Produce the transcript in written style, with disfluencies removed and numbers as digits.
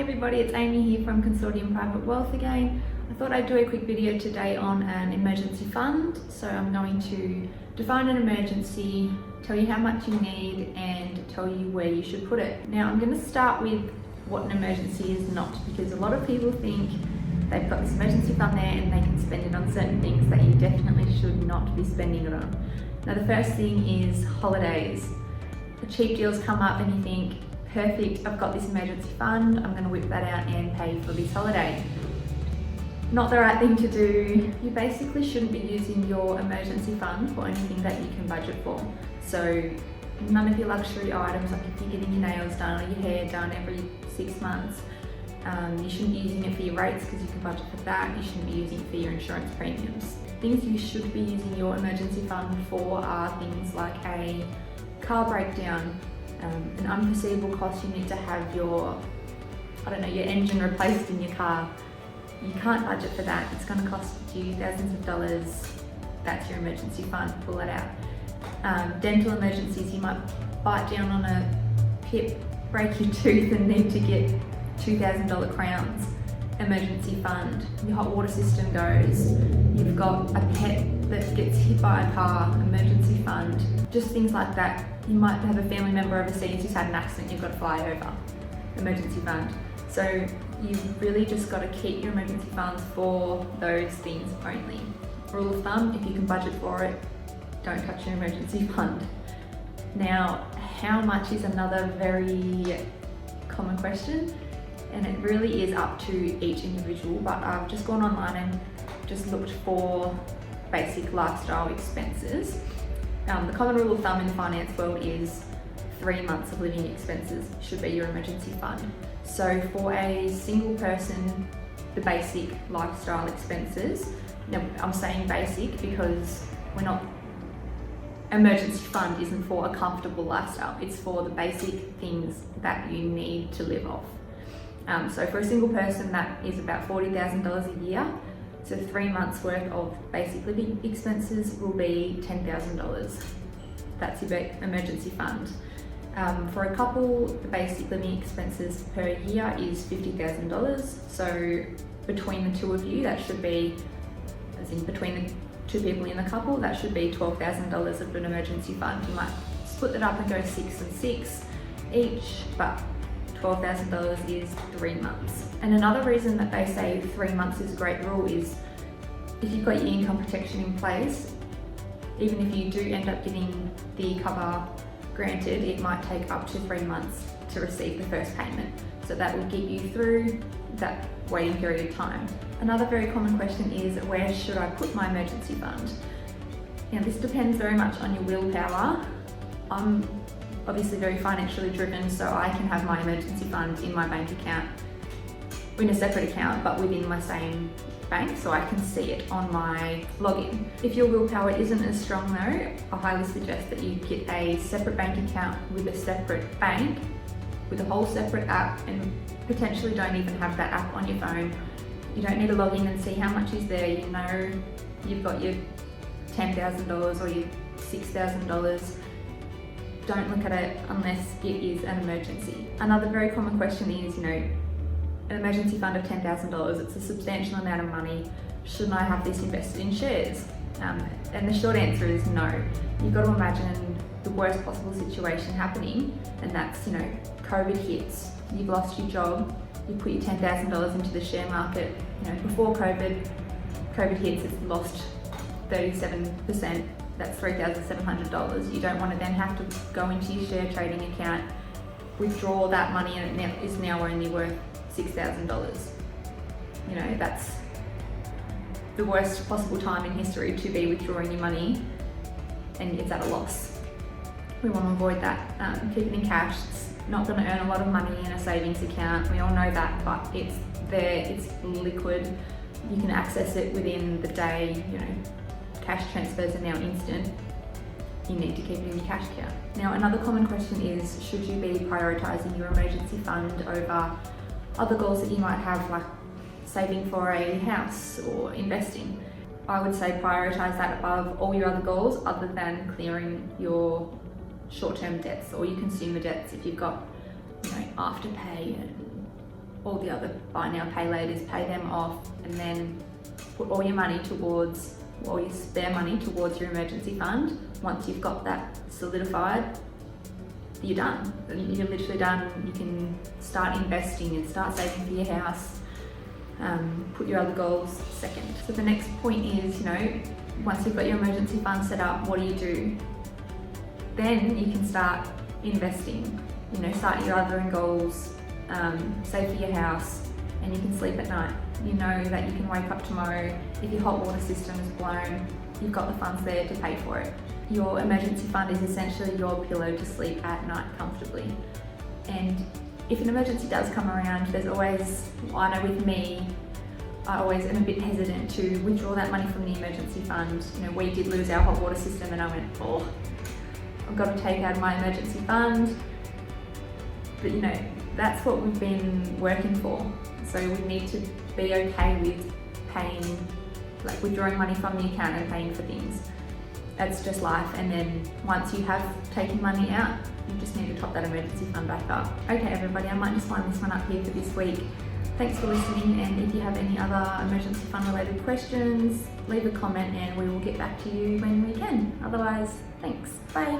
everybody, it's Amy here from Consortium Private Wealth again. I thought I'd do a quick video today on an emergency fund. So I'm going to define an emergency, tell you how much you need and tell you where you should put it. Now I'm going to start with what an emergency is not, because a lot of people think they've got this emergency fund there and they can spend it on certain things that you definitely should not be spending it on. Now the first thing is holidays. The cheap deals come up and you think, perfect, I've got this emergency fund, I'm going to whip that out and pay for this holiday. Not the right thing to do. You basically shouldn't be using your emergency fund for anything that you can budget for. So none of your luxury items, like if you're getting your nails done or your hair done every 6 months, you shouldn't be using it for your rates because you can budget for that. You shouldn't be using it for your insurance premiums. Things you should be using your emergency fund for are things like a car breakdown, an unforeseeable cost. You need to have your engine replaced in your car. You can't budget for that. It's going to cost you thousands of dollars. That's your emergency fund. Pull it out. Dental emergencies. You might bite down on a pip, break your tooth and need to get $2,000 crowns. Emergency fund. Your hot water system goes. You've got a pet that gets hit by a car. Emergency fund. Just things like that. You might have a family member overseas who's had an accident, you've got to fly over. Emergency fund. So you've really just got to keep your emergency funds for those things only. Rule of thumb, if you can budget for it, don't touch your emergency fund. Now, how much is another very common question, and it really is up to each individual, but I've just gone online and just looked for basic lifestyle expenses. The common rule of thumb in the finance world is 3 months of living expenses should be your emergency fund. So for a single person, the basic lifestyle expenses, now I'm saying basic because emergency fund isn't for a comfortable lifestyle, it's for the basic things that you need to live off. So for a single person, that is about $40,000 a year. So 3 months worth of basic living expenses will be $10,000. That's your emergency fund. For a couple, the basic living expenses per year is $50,000. So between the two of you, that should be, as in between the two people in the couple, that should be $12,000 of an emergency fund. You might split it up and go 6 and 6 each, but $12,000 is 3 months. And another reason that they say 3 months is a great rule is if you've got your income protection in place, even if you do end up getting the cover granted, it might take up to 3 months to receive the first payment. So that will get you through that waiting period of time. Another very common question is, where should I put my emergency fund? Now this depends very much on your willpower. I'm obviously very financially driven, so I can have my emergency fund in my bank account, in a separate account, but within my same bank, so I can see it on my login. If your willpower isn't as strong though, I highly suggest that you get a separate bank account with a separate bank, with a whole separate app, and potentially don't even have that app on your phone. You don't need to log in and see how much is there. You know you've got your $10,000 or your $6,000. Don't look at it unless it is an emergency. Another very common question is, an emergency fund of $10,000, it's a substantial amount of money. Shouldn't I have this invested in shares? And the short answer is no. You've got to imagine the worst possible situation happening, and that's, COVID hits, you've lost your job, you put your $10,000 into the share market. Before COVID hits, it's lost 37%. That's $3,700. You don't want to then have to go into your share trading account, withdraw that money, and it is now only worth $6,000. That's the worst possible time in history to be withdrawing your money and it's at a loss. We want to avoid that. Keep it in cash. It's not going to earn a lot of money in a savings account. We all know that, but it's there, it's liquid. You can access it within the day. Cash transfers are now instant. You need to keep it in your cash account. Now, another common question is, should you be prioritizing your emergency fund over other goals that you might have, like saving for a house or investing? I would say prioritize that above all your other goals, other than clearing your short-term debts or your consumer debts. If you've got, Afterpay and all the other buy now, pay laters, pay them off, and then put all your money towards, all your spare money towards your emergency fund. Once you've got that solidified, you're done. You're literally done. You can start investing and start saving for your house. Put your other goals second. So the next point is, once you've got your emergency fund set up, what do? Then you can start investing. Start your other goals, save for your house, and you can sleep at night. You know that you can wake up tomorrow. If your hot water system is blown, you've got the funds there to pay for it. Your emergency fund is essentially your pillow to sleep at night comfortably. And if an emergency does come around, there's always, I know with me, I always am a bit hesitant to withdraw that money from the emergency fund. We did lose our hot water system and I went, I've got to take out my emergency fund. But that's what we've been working for. So we need to be okay with paying, like withdrawing money from the account and paying for things. That's just life. And then once you have taken money out, you just need to top that emergency fund back up. Okay everybody, I might just wind this one up here for this week. Thanks for listening, and if you have any other emergency fund related questions, leave a comment and we will get back to you when we can. Otherwise, thanks. Bye.